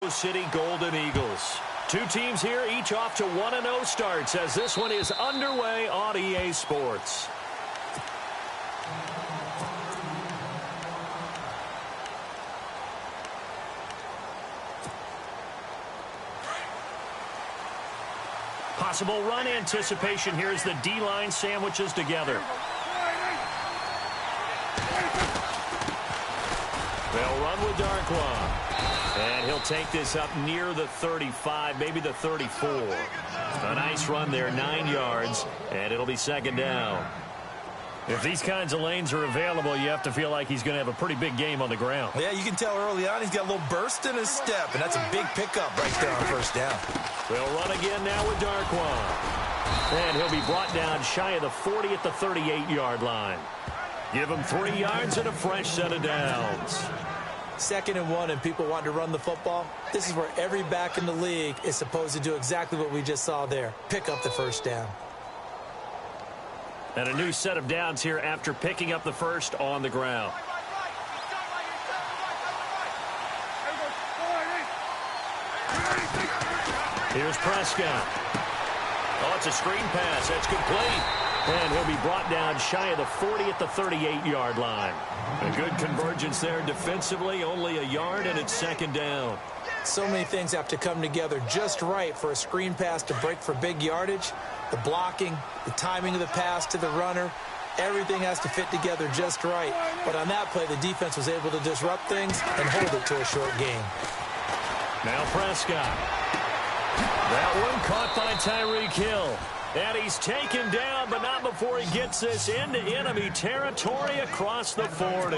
Rose City Golden Eagles. Two teams here, each off to 1-0 starts as this one is underway on EA Sports. Possible run anticipation here as the D-line sandwiches together. They'll run with Darkwa. And he'll take this up near the 35, maybe the 34. A nice run there, 9 yards, and it'll be second down. If these kinds of lanes are available, you have to feel like he's going to have a pretty big game on the ground. Yeah, you can tell early on he's got a little burst in his step, and that's a big pickup right there on first down. They'll run again now with Darkwa. And he'll be brought down shy of the 40 at the 38-yard line. Give him 3 yards and a fresh set of downs. 2nd and 1, and people want to run the football. This is where every back in the league is supposed to do exactly what we just saw there. Pick up the first down. And a new set of downs here after picking up the first on the ground. Here's Prescott. Oh, it's a screen pass. That's complete. And he'll be brought down shy of the 40 at the 38-yard line. A good convergence there defensively, only a yard, and it's second down. So many things have to come together just right for a screen pass to break for big yardage. The blocking, the timing of the pass to the runner, everything has to fit together just right. But on that play, the defense was able to disrupt things and hold it to a short game. Now Prescott. That one caught by Tyreek Hill. And he's taken down, but not before he gets this into enemy territory across the 40.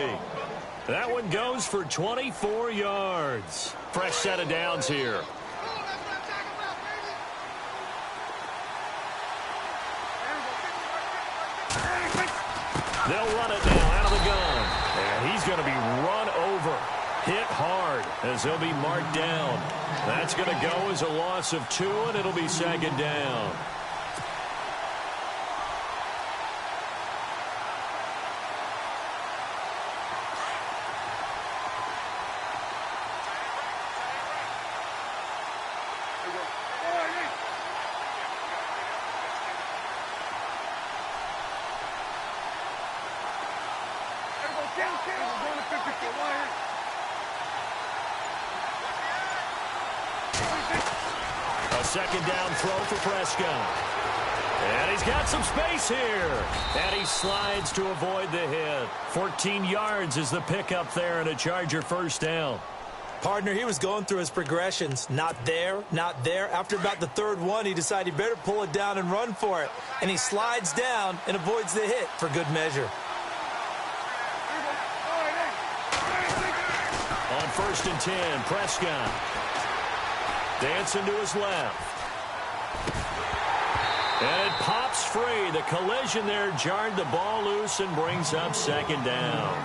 That one goes for 24 yards. Fresh set of downs here. They'll run it now out of the gun. And he's going to be run over. Hit hard as he'll be marked down. That's going to go as a loss of 2, and it'll be second down. A second down throw for Prescott. And he's got some space here. And he slides to avoid the hit. 14 yards is the pickup there and a Charger first down. Partner, he was going through his progressions. Not there, not there. After about the 3rd one, he decided he better pull it down and run for it. And he slides down and avoids the hit for good measure. On 1st and 10, Prescott. Dancing to his left. And it pops free. The collision there jarred the ball loose and brings up second down.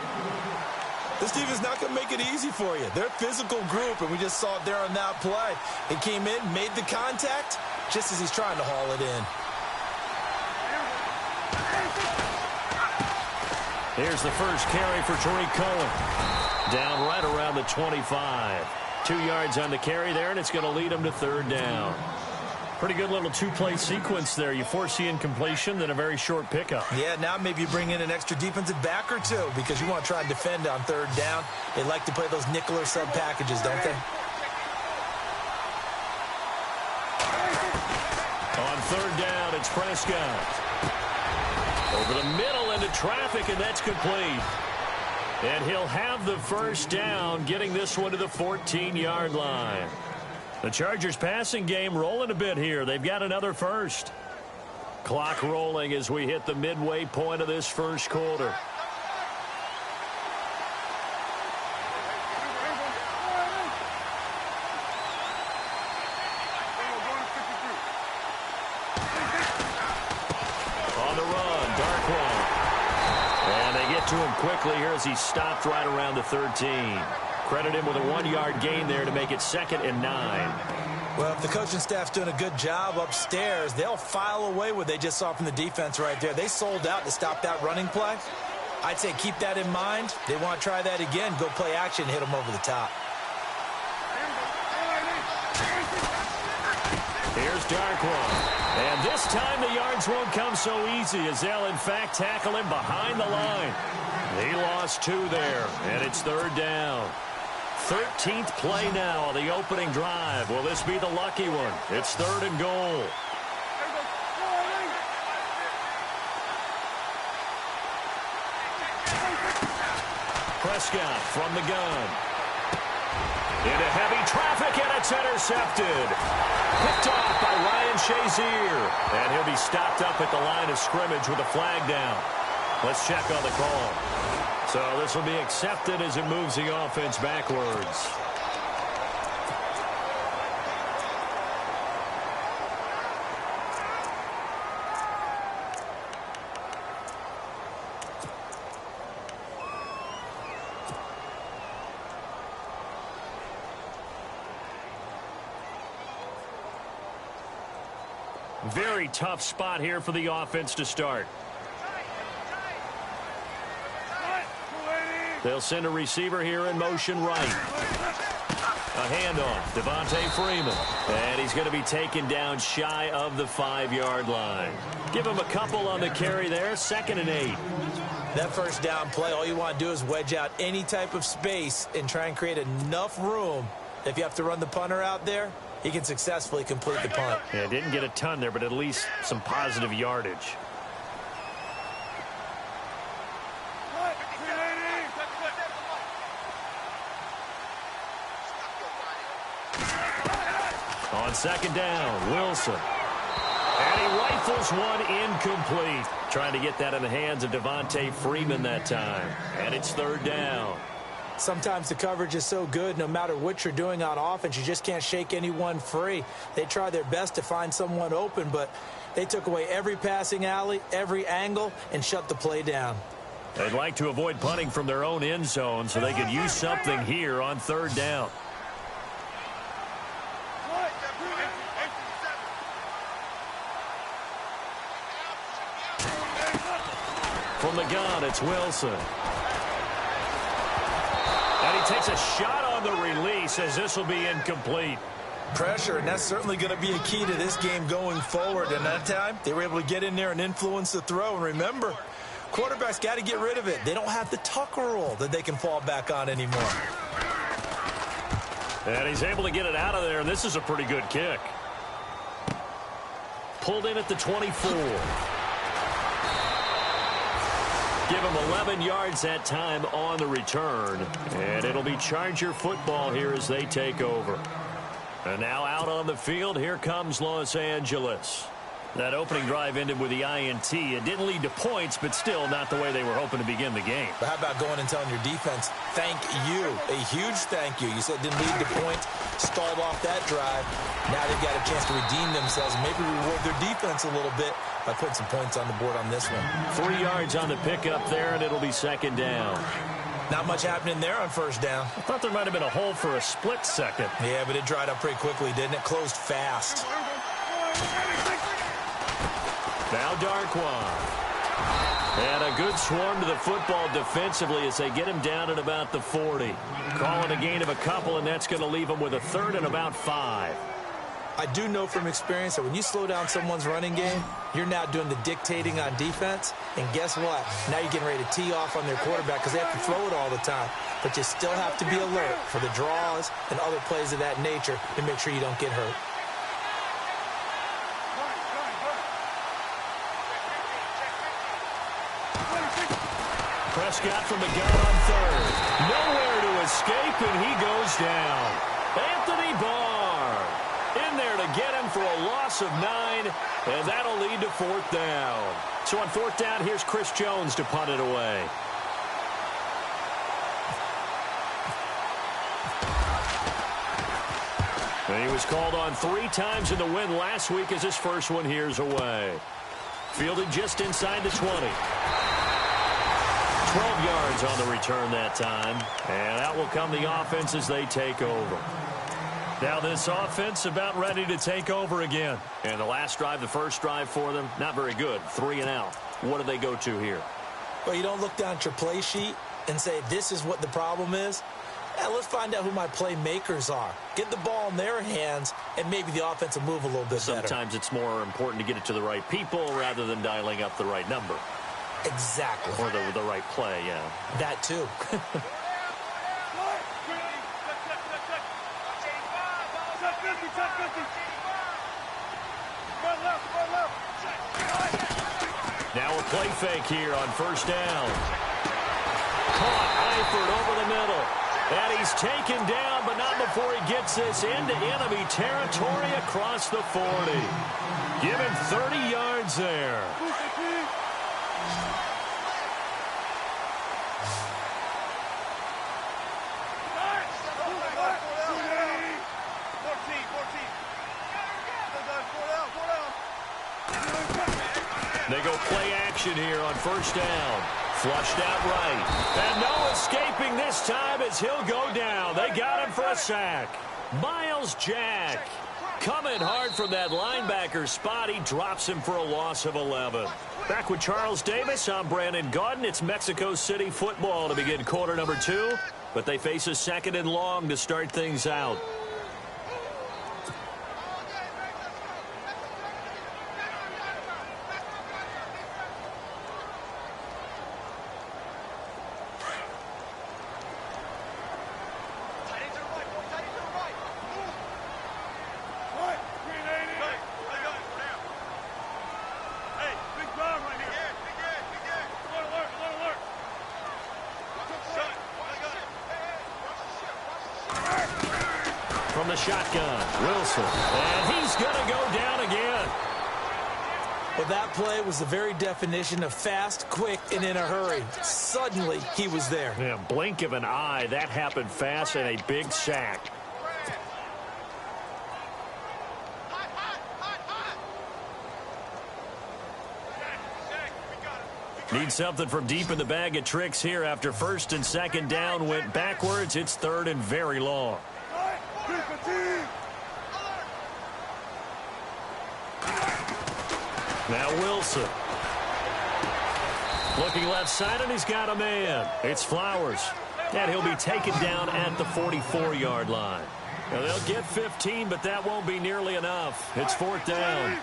This team is not going to make it easy for you. They're a physical group, and we just saw it there on that play. He came in, made the contact, just as he's trying to haul it in. Here's the first carry for Tariq Cohen. Down right around the 25. 2 yards on the carry there, and it's going to lead him to 3rd down. Pretty good little two-play sequence there. You force the incompletion, then a very short pickup. Yeah, now maybe you bring in an extra defensive back or two because you want to try and defend on 3rd down. They like to play those nickel or sub packages, don't they? On 3rd down, it's Prescott. Over the middle into traffic, and that's complete. And he'll have the first down, getting this one to the 14-yard line. The Chargers passing game rolling a bit here. They've got another first. Clock rolling as we hit the midway point of this first quarter. On the run, Darkwa. And they get to him quickly here as he stopped right around the 13. Credit him with a 1-yard gain there to make it 2nd and 9. Well, if the coaching staff's doing a good job upstairs, they'll file away what they just saw from the defense right there. They sold out to stop that running play. I'd say keep that in mind. They want to try that again. Go play action, hit them over the top. There's Darkwa. And this time the yards won't come so easy as they'll, in fact, tackle him behind the line. He lost 2 there, and it's 3rd down. 13th play now on the opening drive. Will this be the lucky one? It's 3rd and goal. Prescott from the gun. Into heavy traffic, and it's intercepted. Picked off by Ryan Shazier. And he'll be stopped up at the line of scrimmage with a flag down. Let's check on the call. So this will be accepted as it moves the offense backwards. Very tough spot here for the offense to start. They'll send a receiver here in motion right. A handoff, Devontae Freeman. And he's going to be taken down shy of the 5-yard line. Give him a couple on the carry there, 2nd and 8. That first down play, all you want to do is wedge out any type of space and try and create enough room. If you have to run the punter out there, he can successfully complete the punt. Yeah, didn't get a ton there, but at least some positive yardage. On 2nd down, Wilson. And he rifles one incomplete. Trying to get that in the hands of Devontae Freeman that time. And it's 3rd down. Sometimes the coverage is so good, no matter what you're doing on offense, you just can't shake anyone free. They try their best to find someone open, but they took away every passing alley, every angle, and shut the play down. They'd like to avoid punting from their own end zone so they could use something here on 3rd down. From the gun, it's Wilson. And he takes a shot on the release as this will be incomplete. Pressure, and that's certainly going to be a key to this game going forward. And that time, they were able to get in there and influence the throw. And remember, quarterbacks got to get rid of it. They don't have the tuck rule that they can fall back on anymore. And he's able to get it out of there, and this is a pretty good kick. Pulled in at the 24. Give him 11 yards that time on the return. And it'll be Charger football here as they take over. And now out on the field, here comes Los Angeles. That opening drive ended with the INT. It didn't lead to points, but still not the way they were hoping to begin the game. But how about going and telling your defense, thank you, a huge thank you. You said it didn't lead to points, stalled off that drive. Now they've got a chance to redeem themselves and maybe reward their defense a little bit by putting some points on the board on this one. 3 yards on the pickup there, and it'll be 2nd down. Not much happening there on 1st down. I thought there might have been a hole for a split second. Yeah, but it dried up pretty quickly, didn't it? Closed fast. Now Darkwa. And a good swarm to the football defensively as they get him down at about the 40. Calling a gain of a couple, and that's going to leave him with a 3rd and about 5. I do know from experience that when you slow down someone's running game, you're now doing the dictating on defense. And guess what? Now you're getting ready to tee off on their quarterback because they have to throw it all the time. But you still have to be alert for the draws and other plays of that nature to make sure you don't get hurt. Prescott from the gun on 3rd. Nowhere to escape, and he goes down. Anthony Barr in there to get him for a loss of 9, and that'll lead to 4th down. So on 4th down, here's Chris Jones to punt it away. And he was called on 3 times in the win last week as his first one here's away. Fielded just inside the 20. 12 yards on the return that time. And out will come the offense as they take over. Now this offense about ready to take over again. And the last drive, the first drive for them, not very good. 3 and out. What do they go to here? Well, you don't look down at your play sheet and say this is what the problem is. let's find out who my playmakers are. Get the ball in their hands, and maybe the offense will move a little bit better. Sometimes it's more important to get it to the right people rather than dialing up the right number. Exactly. Or the right play, yeah. That too. Now a play fake here on first down. Caught Eifert over the middle. And he's taken down, but not before he gets this into enemy territory across the 40. Give him 30 yards there. They go play action here on first down. Flushed out right. And no escaping this time as he'll go down. They got him for a sack. Miles Jack coming hard from that linebacker spot. He drops him for a loss of 11. Back with Charles Davis, I'm Brandon Gaudin. It's Mexico City football to begin quarter number 2. But they face a second and long to start things out. From the shotgun, Wilson. And he's going to go down again. Well, that play was the very definition of fast, quick, and in a hurry. Suddenly, he was there. Yeah, blink of an eye. That happened fast and a big sack. Need something from deep in the bag of tricks here after first and second down went backwards. It's third and very long. Now Wilson. Looking left side, and he's got a man. It's Flowers. And he'll be taken down at the 44-yard line. Now they'll get 15, but that won't be nearly enough. It's fourth down.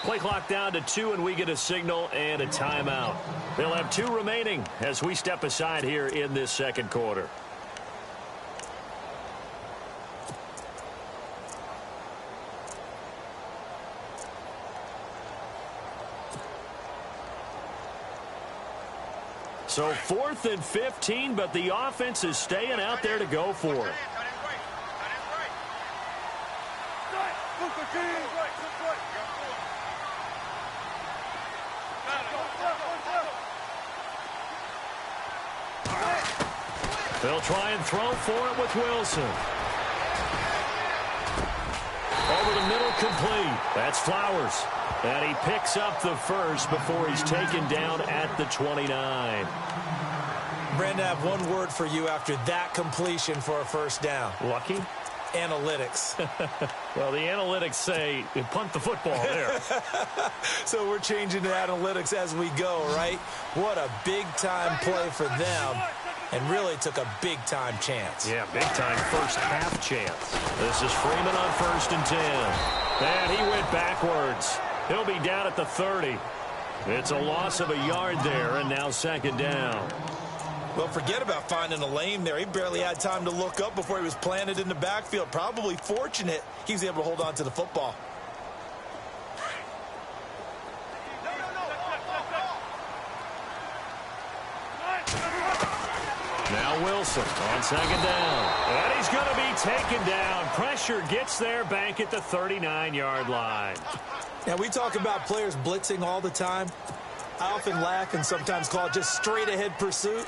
Play clock down to 2, and we get a signal and a timeout. They'll have 2 remaining as we step aside here in this second quarter. So 4th and 15, but the offense is staying out there to go for it. They'll try and throw for it with Wilson. Over the middle, complete. That's Flowers. And he picks up the first before he's taken down at the 29. Brandon, I have one word for you after that completion for a first down. Lucky? Analytics. Well, the analytics say punt the football there. So we're changing to analytics as we go, right? What a big-time play for them. And really took a big-time chance. Yeah, big-time first half chance. This is Freeman on 1st and 10. And he went backwards. He'll be down at the 30. It's a loss of a yard there, and now second down. Well, forget about finding a lane there. He barely had time to look up before he was planted in the backfield. Probably fortunate he was able to hold on to the football. Now Wilson on second down. And he's going to be taken down. Pressure gets there back at the 39-yard line. Now, we talk about players blitzing all the time. I often laugh and sometimes call it just straight-ahead pursuit.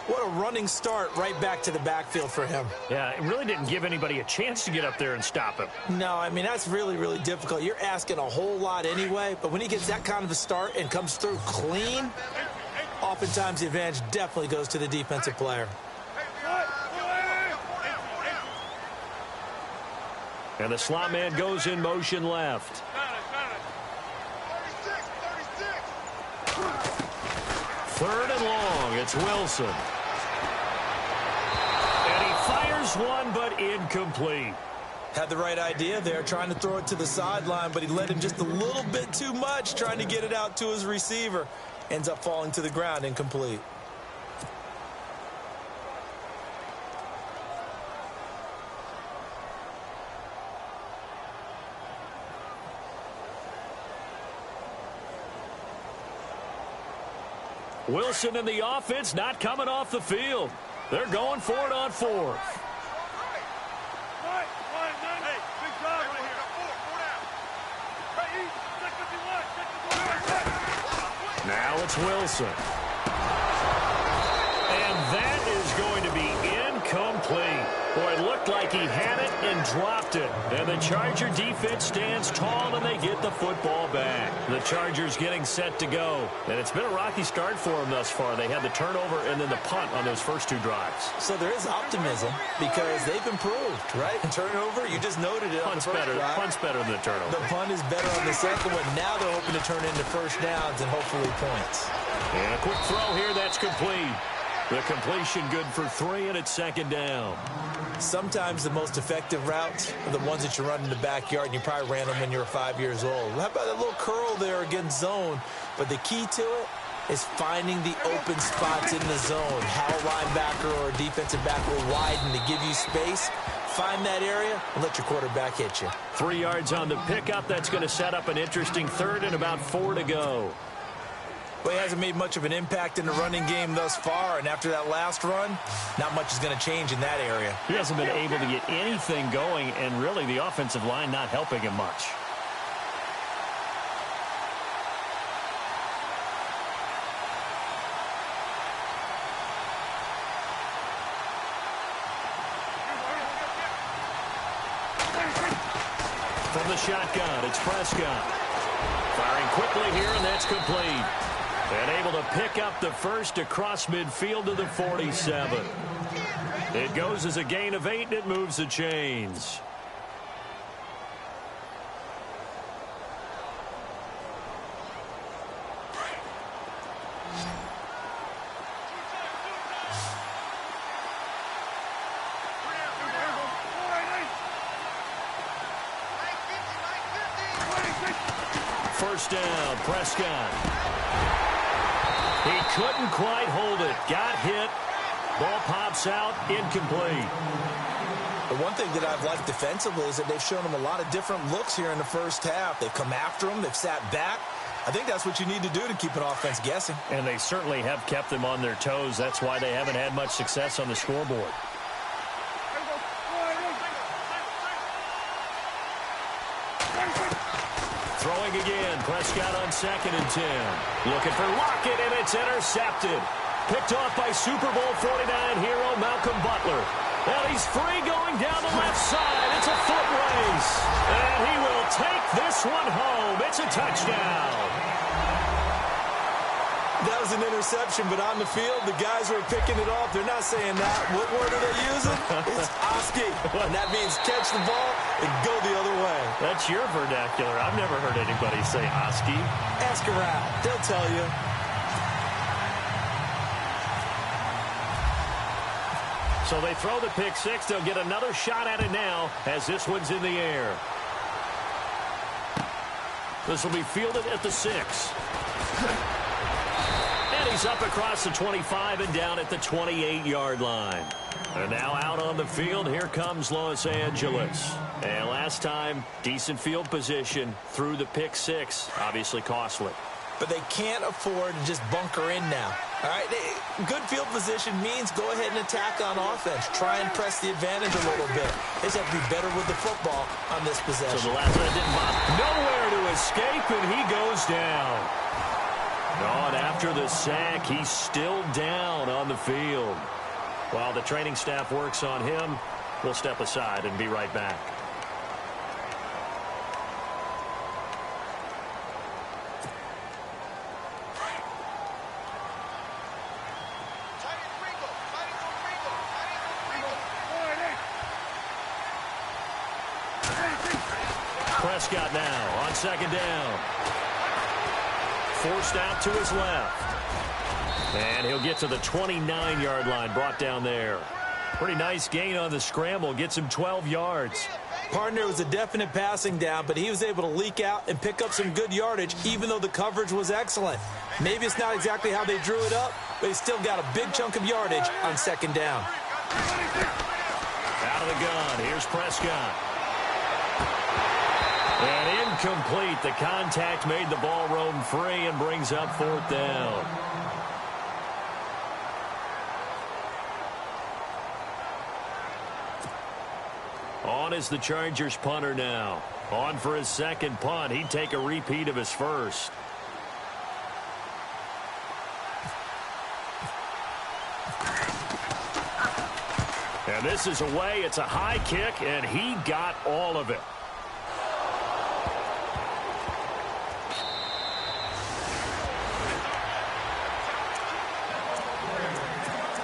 What a running start right back to the backfield for him. Yeah, it really didn't give anybody a chance to get up there and stop him. No, I mean, that's really, really difficult. You're asking a whole lot anyway, but when he gets that kind of a start and comes through clean, oftentimes the advantage definitely goes to the defensive player. And the slot man goes in motion left. Third and long, it's Wilson. And he fires one, but incomplete. Had the right idea there, trying to throw it to the sideline, but he led him just a little bit too much, trying to get it out to his receiver. Ends up falling to the ground, incomplete. Wilson and the offense not coming off the field. They're going for it on fourth. Now it's Wilson. And that is going to be incomplete. Boy, it looked like he had it and dropped it. And the Charger defense stands tall and they get the football back. The Chargers getting set to go. And it's been a rocky start for them thus far. They had the turnover and then the punt on those first two drives. So there is optimism because they've improved, right? Turnover, you just noted it. Punt's better. Punt's better than the turnover. The punt is better on the second one. Now they're hoping to turn into first downs and hopefully points. And a quick throw here, that's complete. The completion good for 3, and it's second down. Sometimes the most effective routes are the ones that you run in the backyard, and you probably ran them when you were 5 years old. How about that little curl there against zone? But the key to it is finding the open spots in the zone. How a linebacker or a defensive back will widen to give you space. Find that area and let your quarterback hit you. 3 yards on the pickup. That's going to set up an interesting third and about 4 to go. Well, he hasn't made much of an impact in the running game thus far, and after that last run, not much is going to change in that area. He hasn't been able to get anything going, and really the offensive line not helping him much. From the shotgun, it's Prescott. Firing quickly here, and that's complete. And able to pick up the first across midfield to the 47. It goes as a gain of 8, and it moves the chains. First down, Prescott. He couldn't quite hold it. Got hit. Ball pops out, incomplete. The one thing that I've liked defensively is that they've shown him a lot of different looks here in the first half. They've come after him. They've sat back. I think that's what you need to do to keep an offense guessing. And they certainly have kept them on their toes. That's why they haven't had much success on the scoreboard. Throwing again, Prescott on 2nd and 10. Looking for Lockett, and it's intercepted. Picked off by Super Bowl 49 hero Malcolm Butler. And he's free going down the left side. It's a foot race. And he will take this one home. It's a touchdown. That was an interception, but on the field, the guys who are picking it off, they're not saying that. What word are they using? It's Oski. And that means catch the ball and go the other way. That's your vernacular. I've never heard anybody say Oski. Ask around. They'll tell you. So they throw the pick 6. They'll get another shot at it now as this one's in the air. This will be fielded at the 6. And he's up across the 25 and down at the 28-yard line. And now out on the field, here comes Los Angeles. And last time, decent field position through the pick 6. Obviously costly. But they can't afford to just bunker in now. All right, good field position means go ahead and attack on offense. Try and press the advantage a little bit. They just have to be better with the football on this possession. So the last one didn't bother. Nowhere to escape, and he goes down. And after the sack, he's still down on the field. While the training staff works on him, we'll step aside and be right back. Prescott now on second down. Forced out to his left. And he'll get to the 29-yard line, brought down there. Pretty nice gain on the scramble. Gets him 12 yards. Partner, it was a definite passing down, but he was able to leak out and pick up some good yardage, even though the coverage was excellent. Maybe it's not exactly how they drew it up, but he still got a big chunk of yardage on second down. Out of the gun, here's Prescott. And incomplete. The contact made the ball roam free and brings up fourth down. On is the Chargers punter now. On for his second punt. He'd take a repeat of his first. And this is away. It's a high kick, and he got all of it.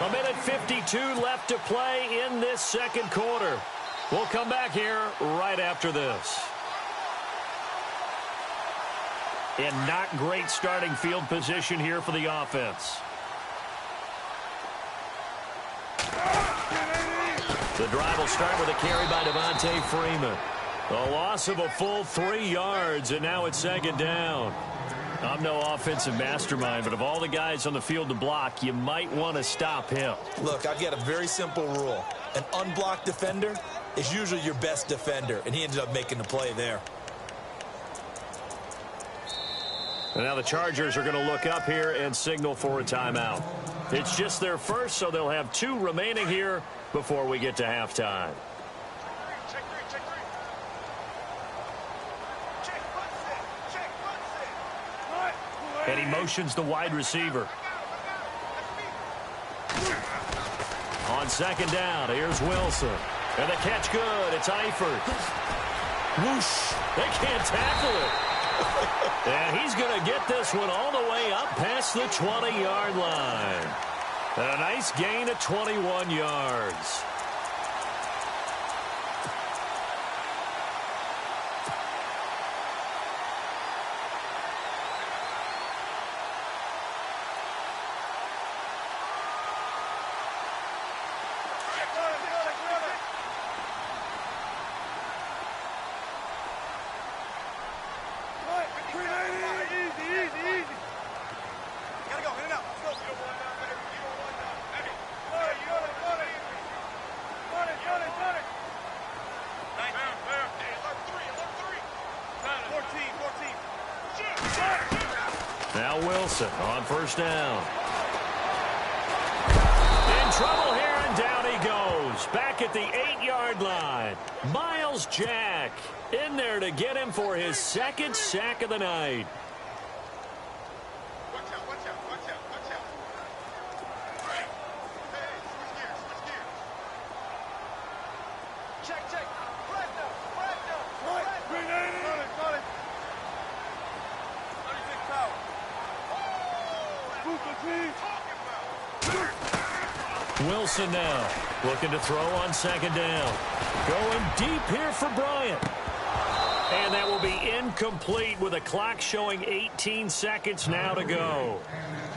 A minute 52 left to play in this second quarter. We'll come back here right after this. And not great starting field position here for the offense. The drive will start with a carry by Devontae Freeman. A loss of a full 3 yards, and now it's second down. I'm no offensive mastermind, but of all the guys on the field to block, you might want to stop him. Look, I've got a very simple rule. An unblocked defender is usually your best defender, and he ended up making the play there. And now the Chargers are going to look up here and signal for a timeout. It's just their first, so they'll have 2 remaining here before we get to halftime. And he motions the wide receiver. On second down, here's Wilson. And the catch good. It's Eifert. Whoosh. They can't tackle it. And he's going to get this one all the way up past the 20-yard line. And a nice gain of 21 yards. Now Wilson on first down. In trouble here, and down he goes. Back at the 8-yard line. Miles Jack in there to get him for his second sack of the night. Watch out, watch out, watch out, watch out. Hey, switch gears, switch gears. Check, check. Flag down, flag down. Right, grenade. Got it. 36 power. Wilson now looking to throw on second down. Going deep here for Bryant. And that will be incomplete with a clock showing 18 seconds now to go.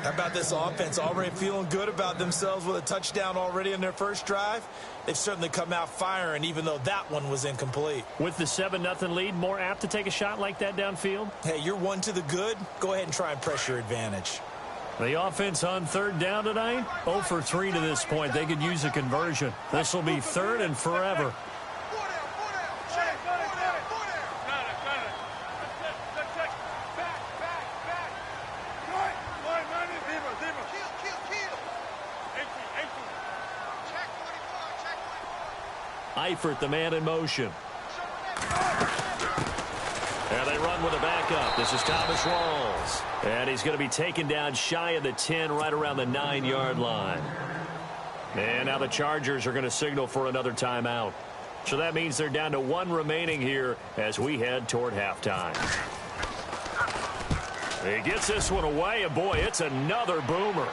How about this offense already feeling good about themselves with a touchdown already in their first drive? They've certainly come out firing, even though that one was incomplete. With the 7-0 lead, more apt to take a shot like that downfield? Hey, you're one to the good. Go ahead and try and press your advantage. The offense on third down tonight, 0 for 3 to this point. They could use a conversion. This will be third and forever. Eifert, the man in motion. And Now they run with a backup. This is Thomas Rawls. And he's going to be taken down shy of the 10, right around the 9-yard line. And now the Chargers are going to signal for another timeout. So that means they're down to 1 remaining here as we head toward halftime. He gets this one away, and boy, it's another boomer.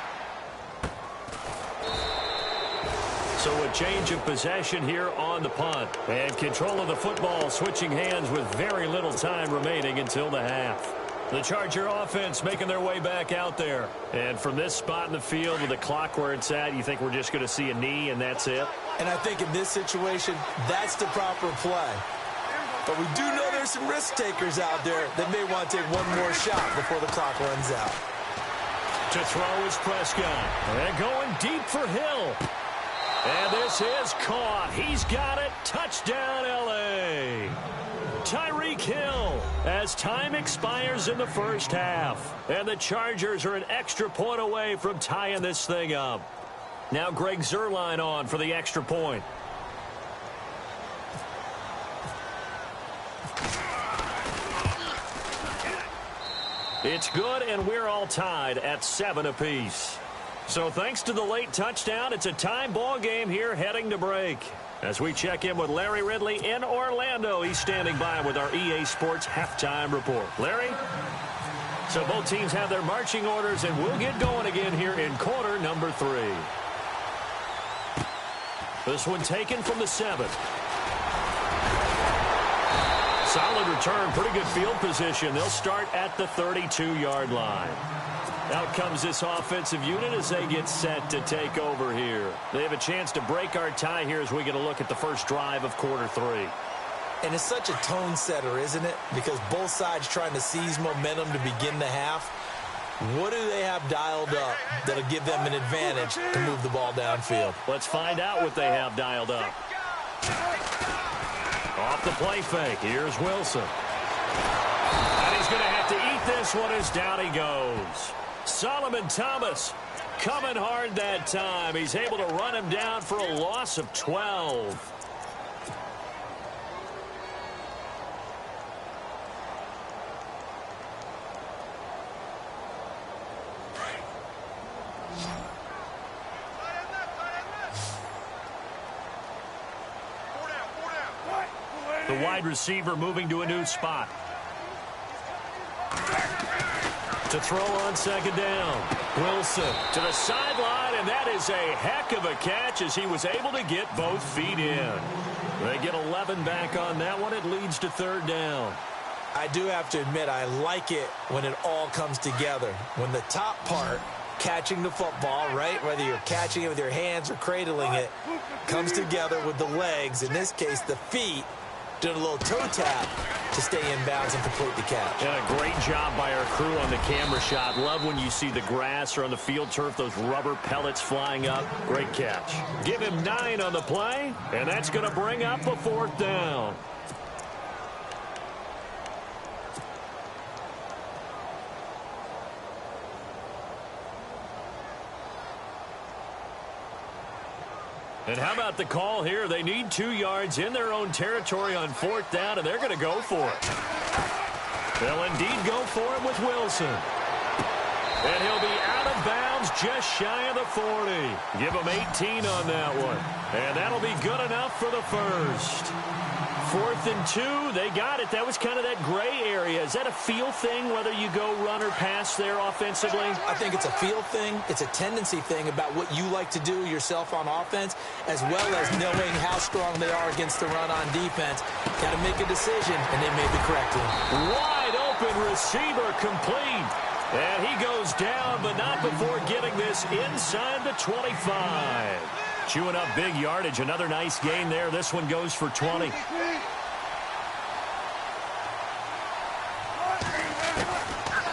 So a change of possession here on the punt. And control of the football switching hands with very little time remaining until the half. The Charger offense making their way back out there. And from this spot in the field with the clock where it's at, you think we're just going to see a knee and that's it? And I think in this situation, that's the proper play. But we do know there's some risk takers out there that may want to take one more shot before the clock runs out. To throw is Prescott. And going deep for Hill. And this is caught. He's got it. Touchdown, L.A. Tyreek Hill as time expires in the first half. And the Chargers are an extra point away from tying this thing up. Now Greg Zuerlein on for the extra point. It's good, and we're all tied at 7 apiece. So thanks to the late touchdown, it's a time ball game here heading to break. As we check in with Larry Ridley in Orlando, he's standing by with our EA Sports halftime report. Larry? So both teams have their marching orders, and we'll get going again here in quarter number 3. This one taken from the 7. Solid return, pretty good field position. They'll start at the 32-yard line. Out comes this offensive unit as they get set to take over here. They have a chance to break our tie here as we get a look at the first drive of quarter 3. And it's such a tone setter, isn't it? Because both sides trying to seize momentum to begin the half. What do they have dialed up that'll give them an advantage to move the ball downfield? Let's find out what they have dialed up. Off the play fake. Here's Wilson. And he's going to have to eat this one as down he goes. Solomon Thomas coming hard that time. He's able to run him down for a loss of 12. The wide receiver moving to a new spot. To throw on second down. Wilson to the sideline, and that is a heck of a catch as he was able to get both feet in. They get 11 back on that one. It leads to third down. I do have to admit, I like it when it all comes together. When the top part, catching the football, right, whether you're catching it with your hands or cradling it, comes together with the legs, in this case the feet, doing a little toe tap to stay in bounds and complete the catch. And a great job by our crew on the camera shot. Love when you see the grass or on the field turf, those rubber pellets flying up. Great catch. Give him 9 on the play, and that's going to bring up a fourth down. And how about the call here? They need 2 yards in their own territory on fourth down, and they're going to go for it. They'll indeed go for it with Wilson. And he'll be out of bounds just shy of the 40. Give him 18 on that one. And that'll be good enough for the first. 4th and 2, they got it. That was kind of that gray area. Is that a feel thing, whether you go run or pass there offensively? I think it's a feel thing. It's a tendency thing about what you like to do yourself on offense, as well as knowing how strong they are against the run on defense. Got to make a decision, and they made the correct one. Wide open receiver complete. And he goes down, but not before getting this inside the 25. Chewing up big yardage. Another nice gain there. This one goes for 20.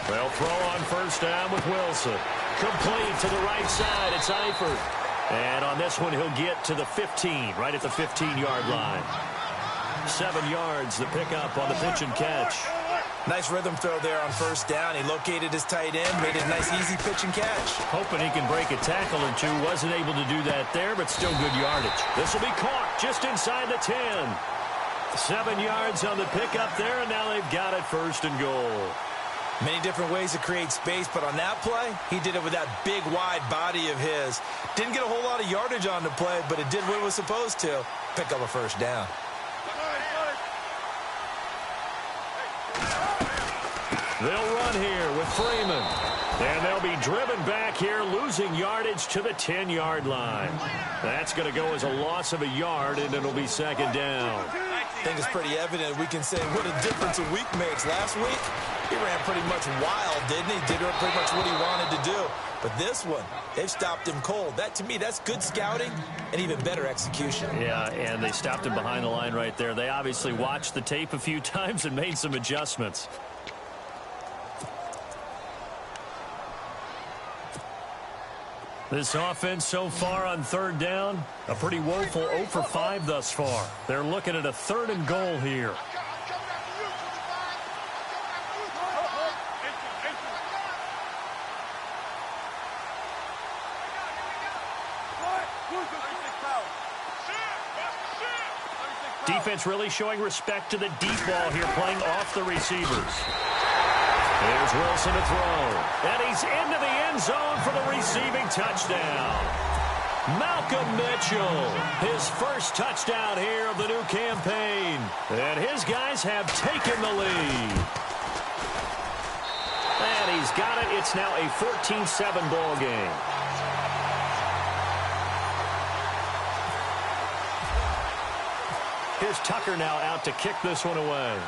They'll throw on first down with Wilson. Complete to the right side. It's Eifert. And on this one, he'll get to the 15, right at the 15-yard line. 7 yards, the pickup on the pitch and catch. Nice rhythm throw there on first down. He located his tight end, made it a nice, easy pitch and catch. Hoping he can break a tackle or two. Wasn't able to do that there, but still good yardage. This will be caught just inside the 10. 7 yards on the pickup there, and now they've got it 1st and goal. Many different ways to create space, but on that play, he did it with that big, wide body of his. Didn't get a whole lot of yardage on the play, but it did what it was supposed to. Pick up a 1st down. They'll run here with Freeman. And they'll be driven back here, losing yardage to the 10-yard line. That's going to go as a loss of a yard, and it'll be 2nd down. I think it's pretty evident. We can say what a difference a week makes. Last week, he ran pretty much wild, didn't he? Did pretty much what he wanted to do. But this one, they've stopped him cold. That, to me, that's good scouting and even better execution. Yeah, and they stopped him behind the line right there. They obviously watched the tape a few times and made some adjustments. This offense so far on 3rd down, a pretty woeful 0 for 5 thus far. They're looking at a 3rd and goal here. Defense really showing respect to the deep ball here, playing off the receivers. Here's Wilson to throw. And he's into the end zone for the receiving touchdown. Malcolm Mitchell, his 1st touchdown here of the new campaign. And his guys have taken the lead. And he's got it. It's now a 14-7 ball game. Here's Tucker now out to kick this one away.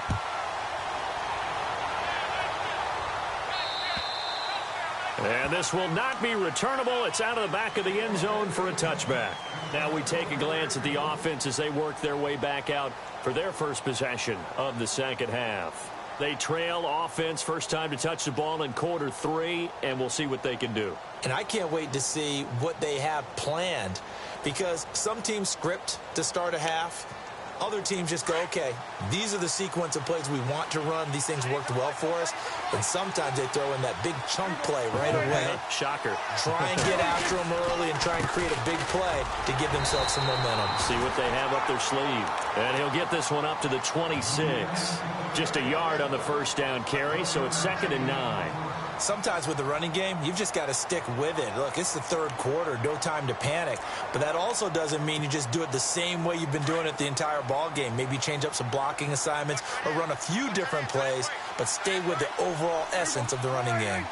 And this will not be returnable. It's out of the back of the end zone for a touchback. Now we take a glance at the offense as they work their way back out for their 1st possession of the 2nd half. They trail offense, first time to touch the ball in quarter 3, and we'll see what they can do. And I can't wait to see what they have planned, because some teams script to start a half. Other teams just go, okay, these are the sequence of plays we want to run. These things worked well for us. And sometimes they throw in that big chunk play right away. Shocker. Try and get after them early and try and create a big play to give themselves some momentum. See what they have up their sleeve. And he'll get this one up to the 26. Just a yard on the 1st down carry, so it's 2nd and 9. Sometimes with the running game, you've just got to stick with it. Look, it's the 3rd quarter, no time to panic. But that also doesn't mean you just do it the same way you've been doing it the entire ball game. Maybe change up some blocking assignments or run a few different plays, but stay with the overall essence of the running game.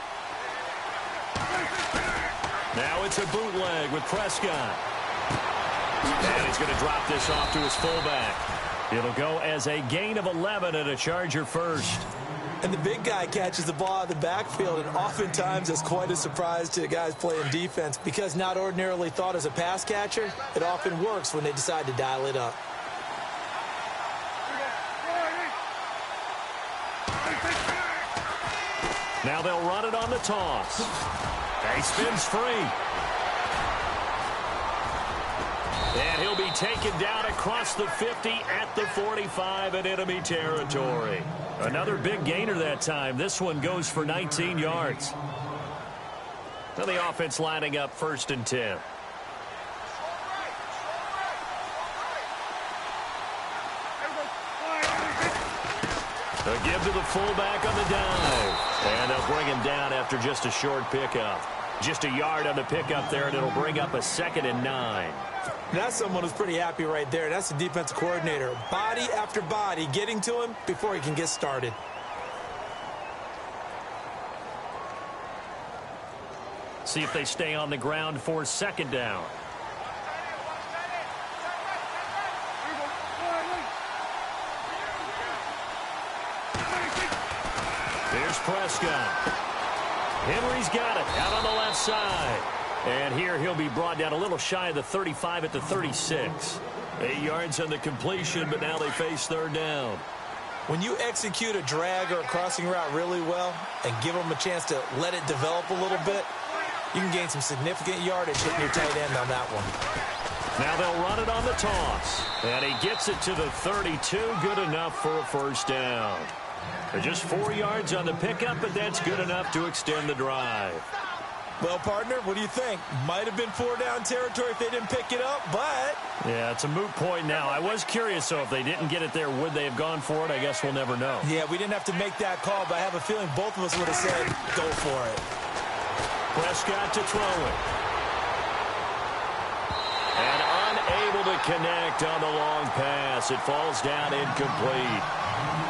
Now it's a bootleg with Prescott. And he's going to drop this off to his fullback. It'll go as a gain of 11 and a Charger 1st. And the big guy catches the ball out of the backfield, and oftentimes it's quite a surprise to the guys playing defense, because not ordinarily thought as a pass catcher, it often works when they decide to dial it up. Now they'll run it on the toss. He spins free. And he'll be taken down across the 50 at the 45 in enemy territory. Another big gainer that time. This one goes for 19 yards. Now the offense lining up 1st and 10. A give to the fullback on the dive. And they'll bring him down after just a short pickup. Just a yard on the pickup there, and it'll bring up a 2nd and 9. That's someone who's pretty happy right there. That's the defensive coordinator. Body after body getting to him before he can get started. See if they stay on the ground for 2nd down. Here's Prescott. Henry's got it out on the left side. And here he'll be brought down a little shy of the 35 at the 36. 8 yards on the completion, but now they face 3rd down. When you execute a drag or a crossing route really well and give them a chance to let it develop a little bit, you can gain some significant yardage hitting your tight end on that one. Now they'll run it on the toss. And he gets it to the 32. Good enough for a 1st down. Just 4 yards on the pickup, but that's good enough to extend the drive. Well, partner, what do you think? Might have been 4-down territory if they didn't pick it up, but... Yeah, it's a moot point now. I was curious, so if they didn't get it there, would they have gone for it? I guess we'll never know. Yeah, we didn't have to make that call, but I have a feeling both of us would have said, go for it. Prescott to throw it. And unable to connect on the long pass. It falls down incomplete.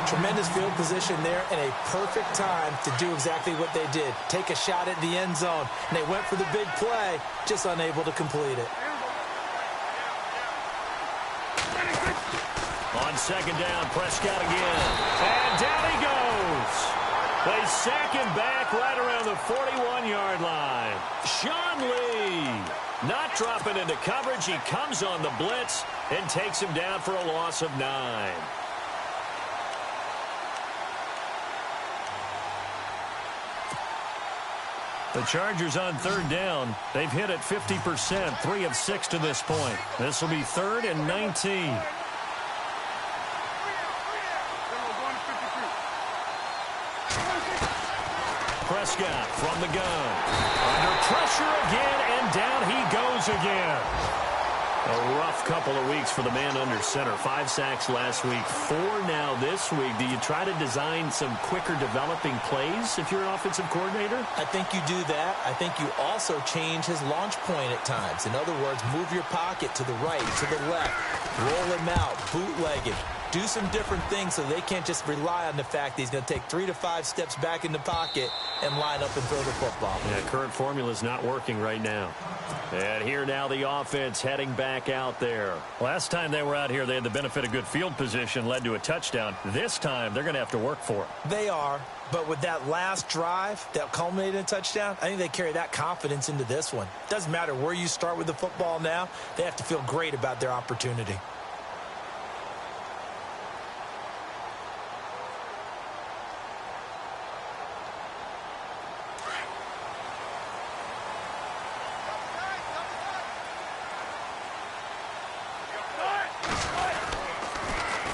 Tremendous field position there and a perfect time to do exactly what they did. Take a shot at the end zone. And they went for the big play, just unable to complete it. On second down, Prescott again. And down he goes. They sack him back right around the 41-yard line. Sean Lee not dropping into coverage. He comes on the blitz and takes him down for a loss of 9. The Chargers on third down. They've hit it 50%, 3 of 6 to this point. This will be 3rd and 19. Prescott from the gun. Under pressure again, and down he goes again. A rough couple of weeks for the man under center. 5 sacks last week, 4 now this week. Do you try to design some quicker developing plays if you're an offensive coordinator? I think you do that. I think you also change his launch point at times. In other words, move your pocket to the right, to the left, roll him out, bootleg him. Do some different things so they can't just rely on the fact that he's going to take 3 to 5 steps back in the pocket and line up and throw the football. Yeah, current formula is not working right now. And here now the offense heading back out there. Last time they were out here, they had the benefit of good field position, led to a touchdown. This time, they're going to have to work for it. They are, but with that last drive that culminated in a touchdown, I think they carry that confidence into this one. Doesn't matter where you start with the football now, they have to feel great about their opportunity.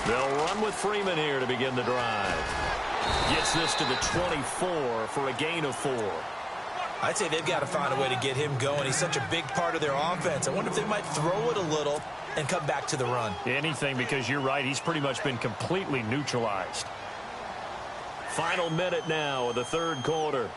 They'll run with Freeman here to begin the drive. Gets this to the 24 for a gain of 4. I'd say they've got to find a way to get him going. He's such a big part of their offense. I wonder if they might throw it a little and come back to the run. Anything, because you're right. He's pretty much been completely neutralized. Final minute now of the third quarter.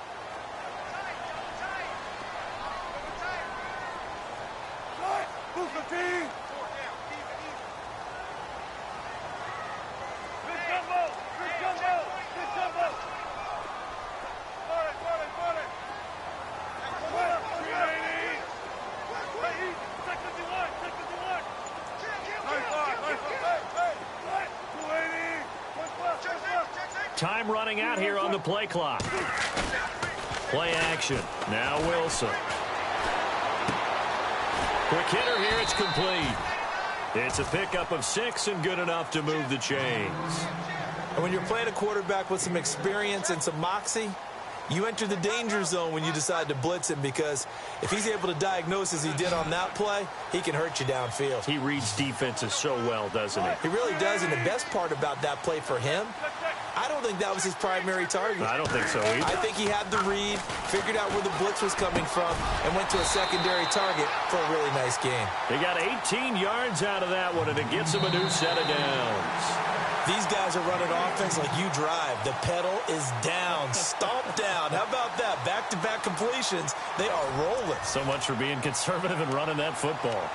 Time running out here on the play clock. Play action. Now Wilson. Quick hitter here. It's complete. It's a pickup of 6 and good enough to move the chains. And when you're playing a quarterback with some experience and some moxie, you enter the danger zone when you decide to blitz him, because if he's able to diagnose as he did on that play, he can hurt you downfield. He reads defenses so well, doesn't he? He really does, and the best part about that play for him, I don't think that was his primary target. I don't think so either. I think he had the read, figured out where the blitz was coming from, and went to a secondary target for a really nice game. They got 18 yards out of that one, and it gets him a new set of downs. These guys are running offense like you drive. The pedal is down, stomp down. How about that? Back-to-back completions. They are rolling. So much for being conservative and running that football.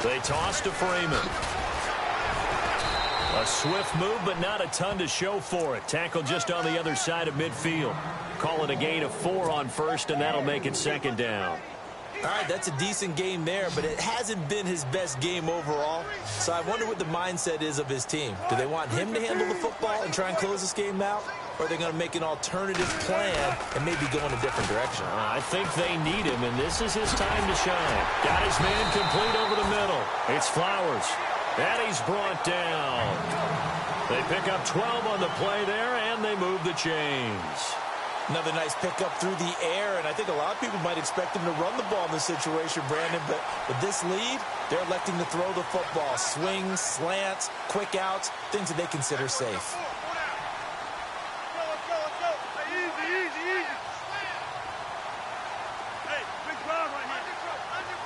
They toss to Freeman. A swift move, but not a ton to show for it. Tackle just on the other side of midfield. Call it a gain of 4 on first, and that'll make it second down. All right, that's a decent game there, but it hasn't been his best game overall. So I wonder what the mindset is of his team. Do they want him to handle the football and try and close this game out? Or are they going to make an alternative plan and maybe go in a different direction? I think they need him, and this is his time to shine. Got his man complete over the middle. It's Flowers. And he's brought down. They pick up 12 on the play there, and they move the chains. Another nice pickup through the air, and I think a lot of people might expect him to run the ball in this situation, Brandon, but with this lead, they're electing to throw the football. Swings, slants, quick outs, things that they consider safe. Let's go. Hey, easy. Hey, big drive right here. Under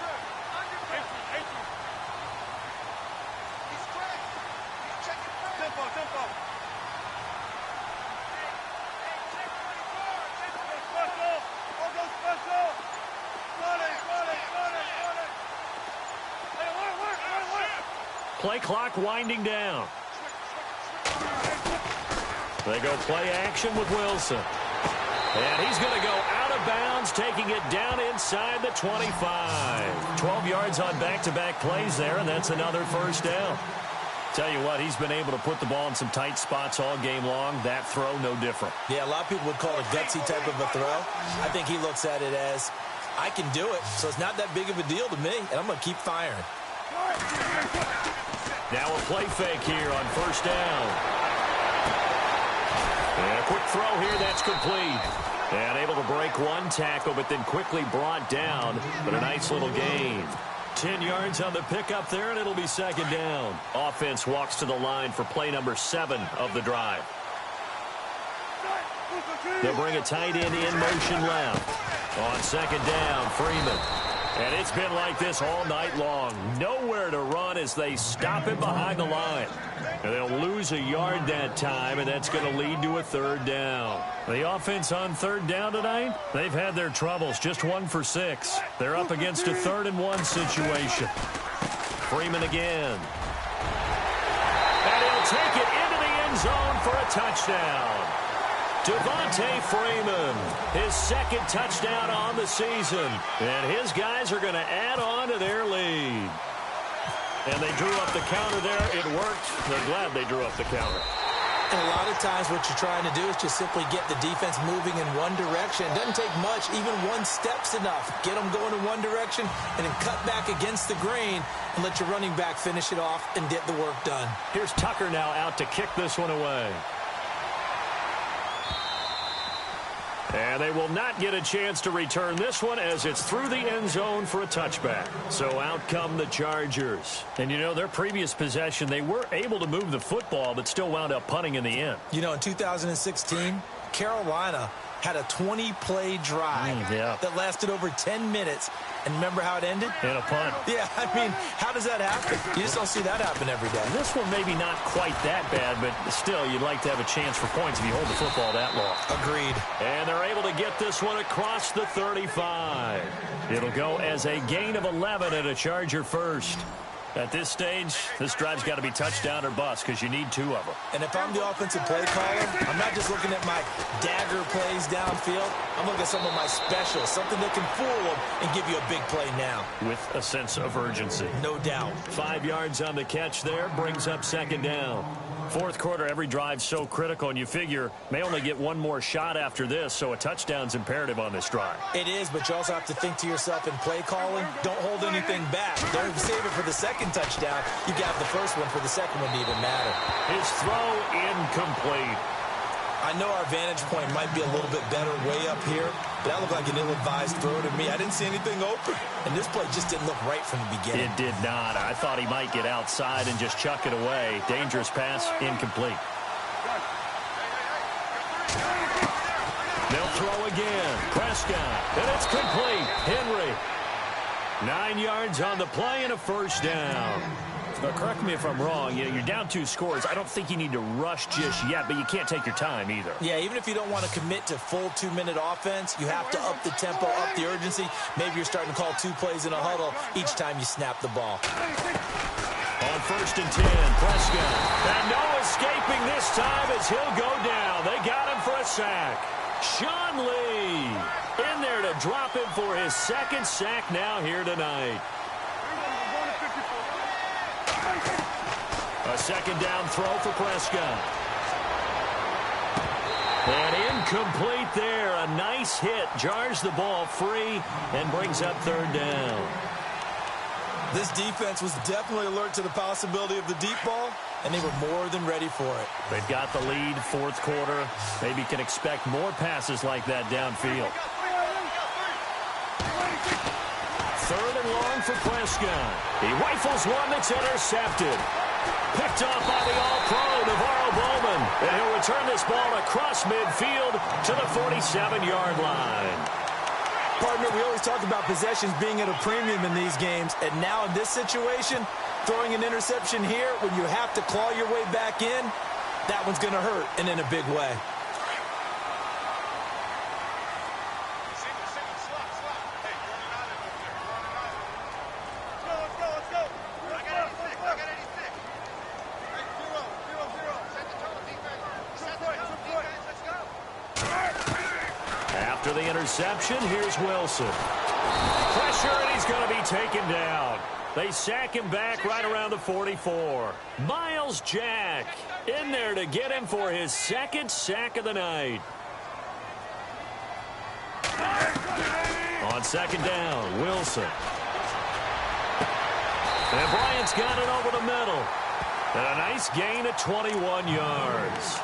pressure. He's trapped. He's checking tempo. Special. Run it. Hey, work. Play clock winding down. They go play action with Wilson. And he's going to go out of bounds, taking it down inside the 25. 12 yards on back-to-back plays there, and that's another first down. Tell you what, he's been able to put the ball in some tight spots all game long. That throw, no different. Yeah, a lot of people would call it a gutsy type of a throw. I think he looks at it as, I can do it, so it's not that big of a deal to me, and I'm going to keep firing. Now a play fake here on first down. And a quick throw here, that's complete. And able to break one tackle, but then quickly brought down. But a nice little gain. 10 yards on the pickup there, and it'll be second down. Offense walks to the line for play number 7 of the drive. They'll bring a tight end in motion left. On second down, Freeman. And it's been like this all night long. Nowhere to run as they stop him behind the line. And they'll lose a yard that time, and that's going to lead to a third down. The offense on third down tonight, they've had their troubles. Just 1 for 6. They're up against a 3rd and 1 situation. Freeman again. And he'll take it into the end zone for a touchdown. Devontae Freeman, his second touchdown on the season. And his guys are going to add on to their lead. And they drew up the counter there. It worked. They're glad they drew up the counter. And a lot of times what you're trying to do is just simply get the defense moving in one direction. It doesn't take much. Even one step's enough. Get them going in one direction and then cut back against the grain and let your running back finish it off and get the work done. Here's Tucker now out to kick this one away. And they will not get a chance to return this one as it's through the end zone for a touchback. So out come the Chargers. And, you know, their previous possession, they were able to move the football but still wound up punting in the end. You know, in 2016, Carolina had a 20-play drive that lasted over 10 minutes. And remember how it ended? In a punt. Yeah, I mean, how does that happen? You just don't see that happen every day. This one maybe not quite that bad, but still, you'd like to have a chance for points if you hold the football that long. Agreed. And they're able to get this one across the 35. It'll go as a gain of 11 and a Charger first. At this stage, this drive's got to be touchdown or bust because you need 2 of them. And if I'm the offensive play caller, I'm not just looking at my dagger plays downfield. I'm looking at some of my specials, something that can fool them and give you a big play now. With a sense of urgency. No doubt. 5 yards on the catch there, brings up second down. Fourth quarter, every drive's so critical, and you figure may only get one more shot after this, so a touchdown's imperative on this drive. It is, but you also have to think to yourself in play calling, don't hold anything back. Don't save it for the second touchdown. You got the first one for the second one to even matter. His throw incomplete. I know our vantage point might be a little bit better way up here, but that looked like an ill-advised throw to me. I didn't see anything open, and this play just didn't look right from the beginning. It did not. I thought he might get outside and just chuck it away. Dangerous pass, incomplete. They'll throw again. Prescott, and it's complete. Henry. 9 yards on the play and a first down. Now, correct me if I'm wrong. You're down 2 scores. I don't think you need to rush just yet, but you can't take your time either. Yeah, even if you don't want to commit to full 2-minute offense, you have to up the tempo, up the urgency. Maybe you're starting to call 2 plays in a huddle each time you snap the ball. On first and 10, Prescott. And no escaping this time as he'll go down. They got him for a sack. Sean Lee in there to drop him for his second sack now here tonight. A second down throw for Prescott. And incomplete there. A nice hit. Jars the ball free and brings up third down. This defense was definitely alert to the possibility of the deep ball, and they were more than ready for it. They've got the lead, fourth quarter. Maybe can expect more passes like that downfield. Third and long for Prescott. He rifles one that's intercepted. Picked off by the All-Pro, Navarro Bowman. And he'll return this ball across midfield to the 47-yard line. Partner, we always talk about possessions being at a premium in these games. And now in this situation, throwing an interception here when you have to claw your way back in, that one's going to hurt, and in a big way. After the interception, here's Wilson. Pressure, and he's going to be taken down. They sack him back right around the 44. Miles Jack in there to get him for his second sack of the night. On second down, Wilson. And Bryant's got it over the middle. And a nice gain of 21 yards.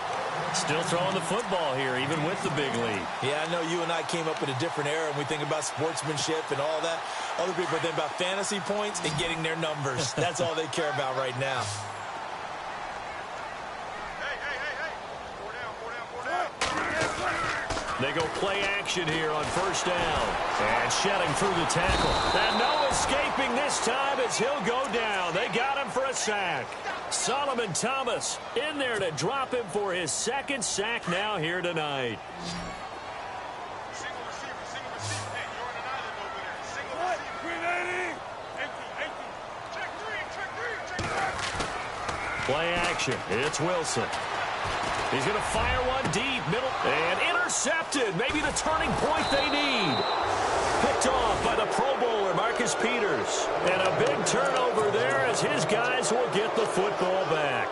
Still throwing the football here, even with the big lead. Yeah, I know you and I came up in a different era, and we think about sportsmanship and all that. Other people think about fantasy points and getting their numbers. That's all they care about right now. They go play action here on first down. And shedding through the tackle. And no escaping this time as he'll go down. They got him for a sack. Solomon Thomas in there to drop him for his second sack now here tonight. Play action. It's Wilson. He's going to fire one deep, middle, and intercepted. Maybe the turning point they need. Picked off by the Pro Bowler, Marcus Peters. And a big turnover there as his guys will get the football back.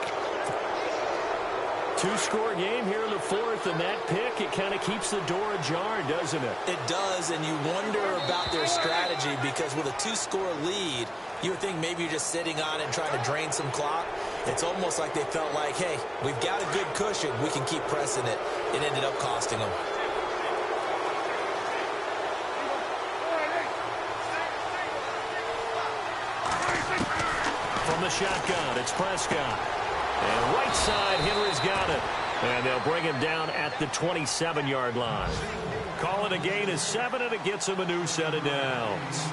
Two-score game here in the fourth, and that pick, it kind of keeps the door ajar, doesn't it? It does, and you wonder about their strategy because with a two-score lead, you would think maybe you're just sitting on it and trying to drain some clock. It's almost like they felt like, hey, we've got a good cushion. We can keep pressing it. It ended up costing them. From the shotgun, it's Prescott. And right side, Henry's got it. And they'll bring him down at the 27-yard line. Call it a gain of 7, and it gets him a new set of downs.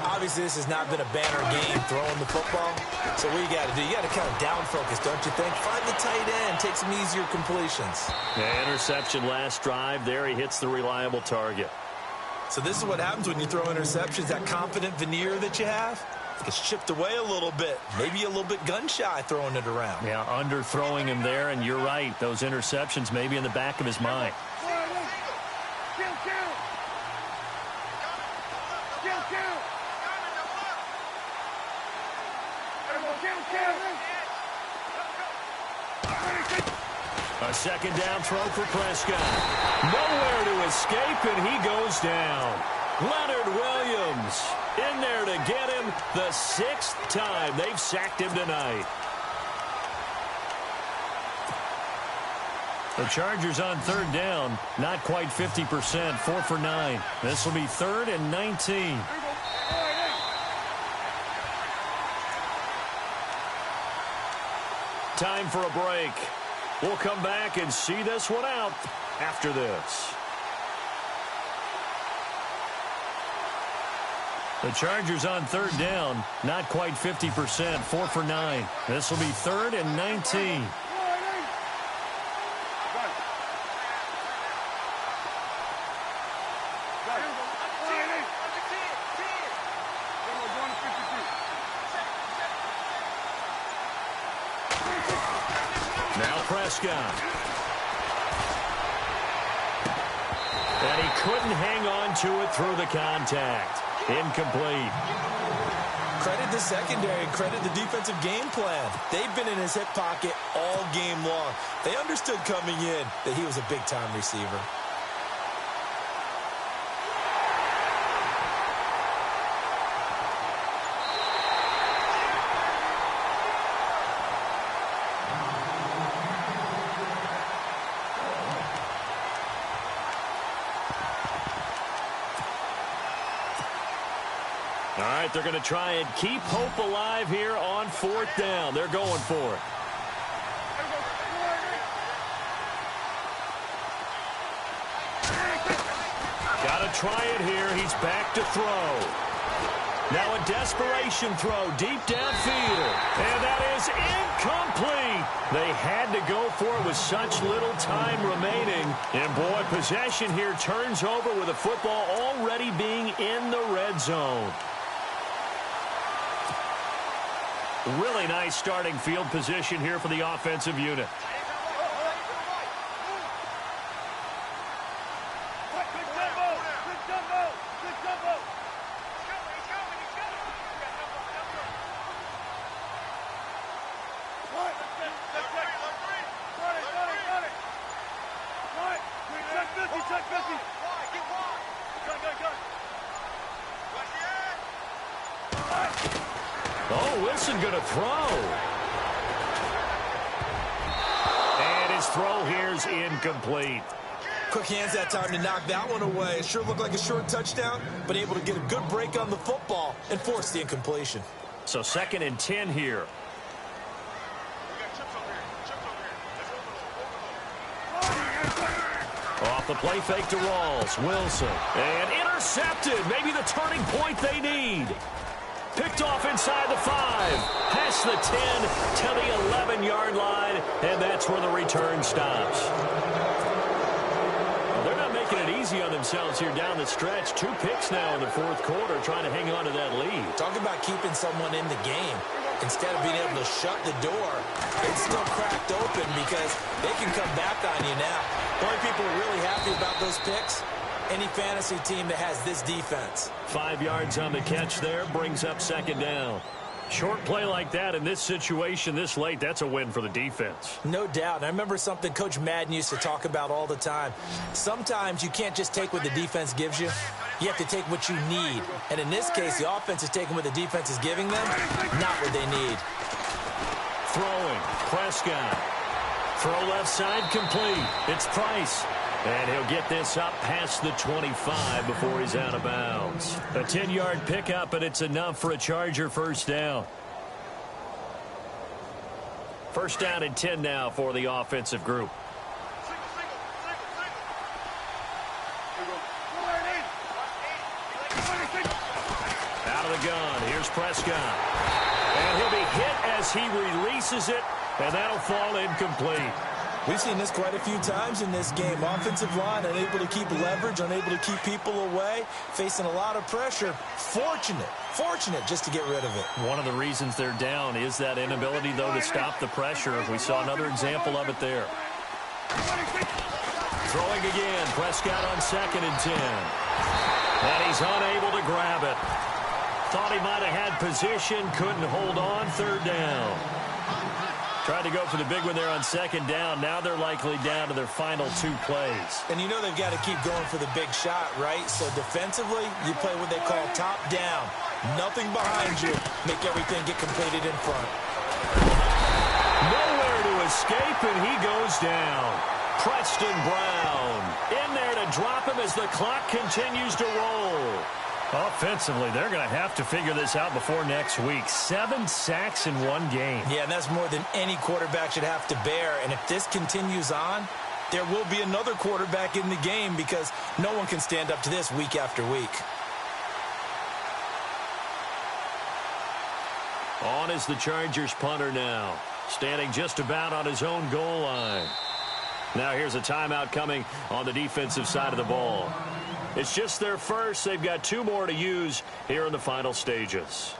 Obviously, this has not been a banner game throwing the football. So what you got to do, you got to kind of down focus, don't you think? Find the tight end, take some easier completions. Yeah, interception last drive. There he hits the reliable target. So this is what happens when you throw interceptions, that confident veneer that you have. It gets chipped away a little bit. Maybe a little bit gun-shy throwing it around. Yeah, underthrowing him there, and you're right. Those interceptions may be in the back of his mind. A second down throw for Prescott. Nowhere to escape, and he goes down. Leonard Williams in there to get him the 6th time they've sacked him tonight. The Chargers on third down, not quite 50%, 4 for 9. This will be 3rd and 19. Time for a break. We'll come back and see this one out after this. The Chargers on third down, not quite 50%, 4 for 9. This will be 3rd and 19. Now Prescott. And he couldn't hang on to it through the contact. Incomplete. Credit the secondary and credit the defensive game plan. They've been in his hip pocket all game long. They understood coming in that he was a big-time receiver. All right, they're going to try and keep hope alive here on 4th down. They're going for it. Got to try it here. He's back to throw. Now a desperation throw deep downfield. And that is incomplete. They had to go for it with such little time remaining. And, boy, possession here turns over with the football already being in the red zone. Really nice starting field position here for the offensive unit. Oh, Wilson going to throw. And his throw here's incomplete. Quick hands that time to knock that one away. It sure looked like a short touchdown, but able to get a good break on the football and force the incompletion. So 2nd and 10 here. Off the play fake to Rawls. Wilson. And intercepted. Maybe the turning point they need. Picked off inside the 5. Past the 10 to the 11-yard line. And that's where the return stops. Well, they're not making it easy on themselves here down the stretch. 2 picks now in the 4th quarter trying to hang on to that lead. Talk about keeping someone in the game. Instead of being able to shut the door, it's still cracked open because they can come back on you now. The only people who are really happy about those picks, any fantasy team that has this defense. 5 yards on the catch there brings up 2nd down. Short play like that in this situation this late, that's a win for the defense. No doubt. I remember something Coach Madden used to talk about all the time. Sometimes you can't just take what the defense gives you. You have to take what you need. And in this case, the offense is taking what the defense is giving them, not what they need. Throwing. Prescott. Throw left side complete. It's Price. And he'll get this up past the 25 before he's out of bounds. A 10-yard pickup, and it's enough for a Charger 1st down. 1st down and 10 now for the offensive group. Out of the gun. Here's Prescott. And he'll be hit as he releases it, and that'll fall incomplete. We've seen this quite a few times in this game. Offensive line unable to keep leverage, unable to keep people away, facing a lot of pressure. Fortunate just to get rid of it. One of the reasons they're down is that inability, though, to stop the pressure. We saw another example of it there. Throwing again. Prescott on 2nd and 10. And he's unable to grab it. Thought he might have had position, couldn't hold on. 3rd down. Tried to go for the big one there on 2nd down. Now they're likely down to their final 2 plays. And you know they've got to keep going for the big shot, right? So defensively, you play what they call top down. Nothing behind you. Make everything get completed in front. Nowhere to escape, and he goes down. Preston Brown in there to drop him as the clock continues to roll. Offensively, they're going to have to figure this out before next week. 7 sacks in 1 game. Yeah, and that's more than any quarterback should have to bear. And if this continues on, there will be another quarterback in the game because no one can stand up to this week after week. On is the Chargers punter now, standing just about on his own goal line. Now here's a timeout coming on the defensive side of the ball. It's just their first. They've got 2 more to use here in the final stages.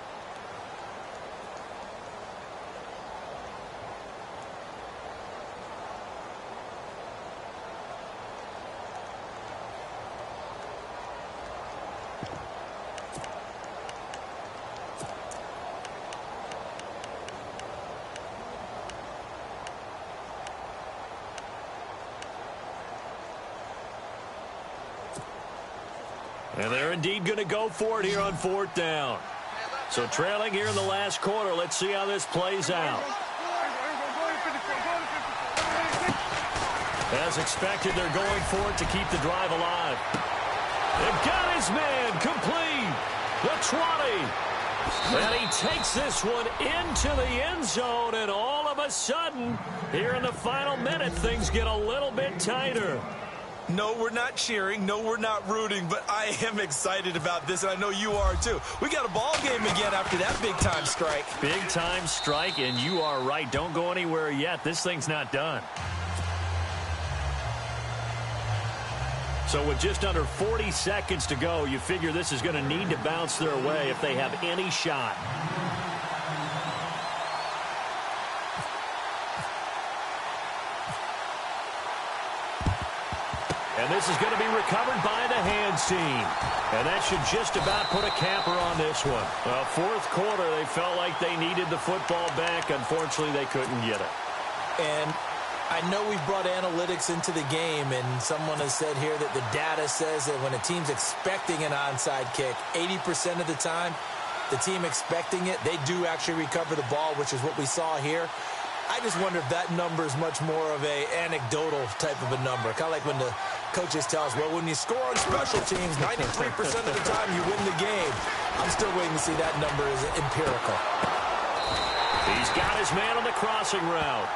And they're indeed going to go for it here on 4th down. So trailing here in the last quarter. Let's see how this plays out. As expected, they're going for it to keep the drive alive. They've got his man complete. The 20. And he takes this one into the end zone, and all of a sudden, here in the final minute, things get a little bit tighter. No, we're not cheering. No, we're not rooting, but I am excited about this, and I know you are too. We got a ball game again after that big-time strike. Big-time strike, and you are right. Don't go anywhere yet. This thing's not done. So with just under 40 seconds to go, you figure this is going to need to bounce their way if they have any shot. And this is going to be recovered by the hands team. And that should just about put a capper on this one. Well, fourth quarter, they felt like they needed the football back. Unfortunately, they couldn't get it. And I know we've brought analytics into the game, and someone has said here that the data says that when a team's expecting an onside kick, 80% of the time, the team expecting it, they do actually recover the ball, which is what we saw here. I just wonder if that number is much more of a anecdotal type of a number. Kind of like when the coaches tell us, well, when you score on special teams, 93% of the time you win the game. I'm still waiting to see that number is empirical. He's got his man on the crossing route.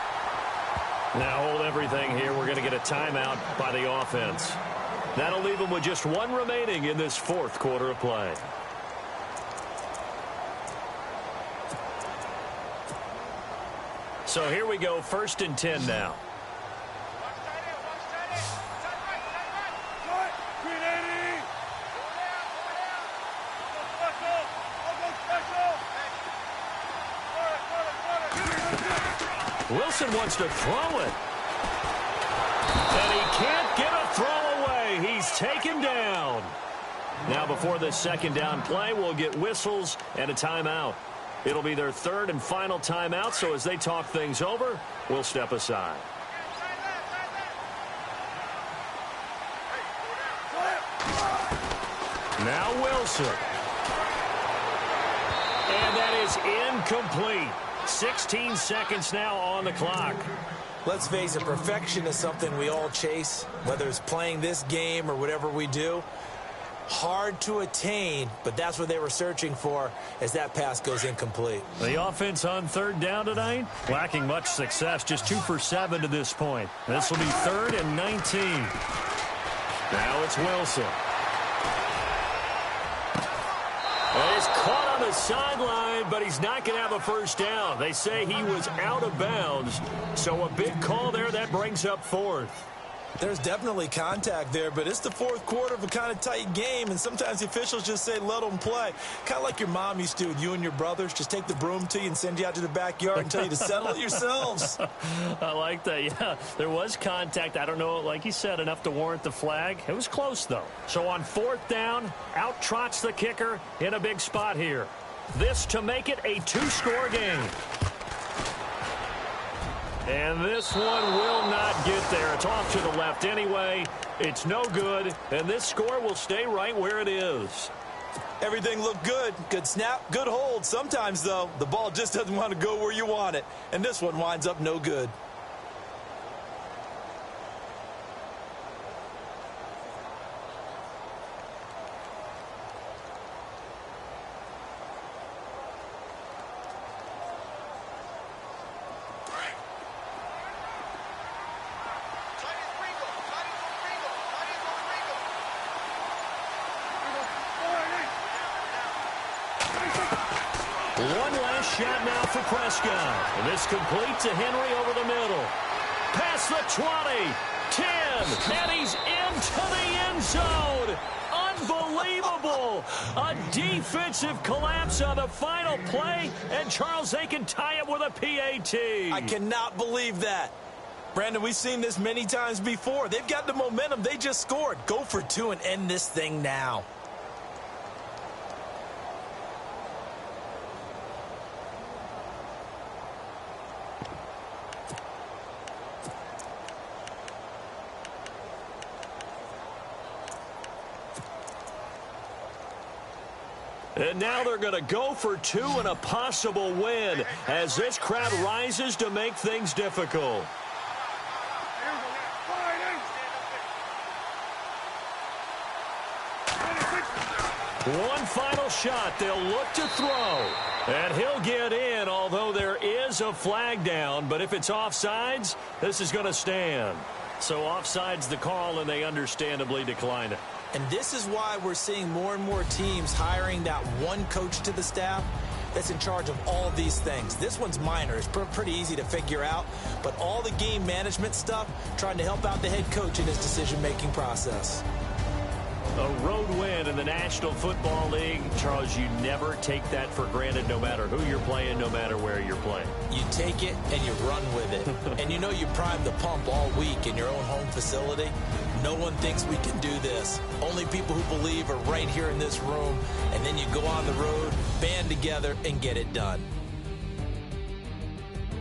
Now hold everything here. We're going to get a timeout by the offense. That'll leave them with just one remaining in this fourth quarter of play. So here we go, 1st and 10 now. Wilson wants to throw it. And he can't get a throw away. He's taken down. Now before this second down play, we'll get whistles and a timeout. It'll be their third and final timeout, so as they talk things over, we'll step aside. Now Wilson. And that is incomplete. 16 seconds now on the clock. Let's face it, perfection is something we all chase, whether it's playing this game or whatever we do. Hard to attain, but that's what they were searching for as that pass goes incomplete. The offense on third down tonight, lacking much success, just 2 for 7 to this point. This will be 3rd and 19. Now it's Wilson. And he's caught on the sideline, but he's not going to have a first down. They say he was out of bounds, so a big call there that brings up 4th. There's definitely contact there, but it's the fourth quarter of a kind of tight game, and sometimes the officials just say, let them play. Kind of like your mom used to do with you and your brothers. Just take the broom to you and send you out to the backyard and tell you to settle it yourselves. I like that, yeah. There was contact. I don't know, like you said, enough to warrant the flag. It was close, though. So on 4th down, out trots the kicker in a big spot here. This to make it a 2-score game. And this one will not get there. It's off to the left anyway. It's no good, and this score will stay right where it is. Everything looked good. Good snap, good hold. Sometimes, though, the ball just doesn't want to go where you want it, and this one winds up no good. One last shot now for Prescott. And this complete to Henry over the middle. Past the 20, 10, and he's into the end zone. Unbelievable. A defensive collapse on the final play, and Charles, they can tie it with a PAT. I cannot believe that. Brandon, we've seen this many times before. They've got the momentum. They just scored. Go for 2 and end this thing now. And now they're going to go for 2 and a possible win as this crowd rises to make things difficult. One final shot. They'll look to throw. And he'll get in, although there is a flag down. But if it's offsides, this is going to stand. So offside's the call, and they understandably decline it. And this is why we're seeing more and more teams hiring that one coach to the staff that's in charge of all of these things. This one's minor. It's pretty easy to figure out. But all the game management stuff, trying to help out the head coach in his decision-making process. A road win in the National Football League. Charles, you never take that for granted no matter who you're playing, no matter where you're playing. You take it and you run with it. And you know you primed the pump all week in your own home facility. No one thinks we can do this. Only people who believe are right here in this room. And then you go on the road, band together, and get it done.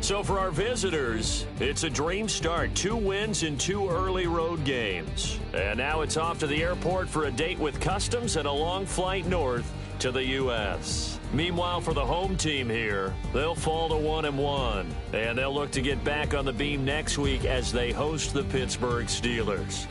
So for our visitors, it's a dream start. 2 wins in 2 early road games. And now it's off to the airport for a date with Customs and a long flight north to the U.S. Meanwhile, for the home team here, they'll fall to 1-1. And they'll look to get back on the beam next week as they host the Pittsburgh Steelers.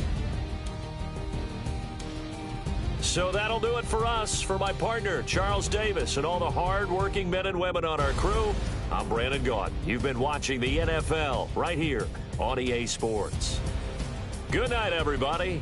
So that'll do it for us. For my partner, Charles Davis, and all the hard-working men and women on our crew, I'm Brandon Gaudin. You've been watching the NFL right here on EA Sports. Good night, everybody.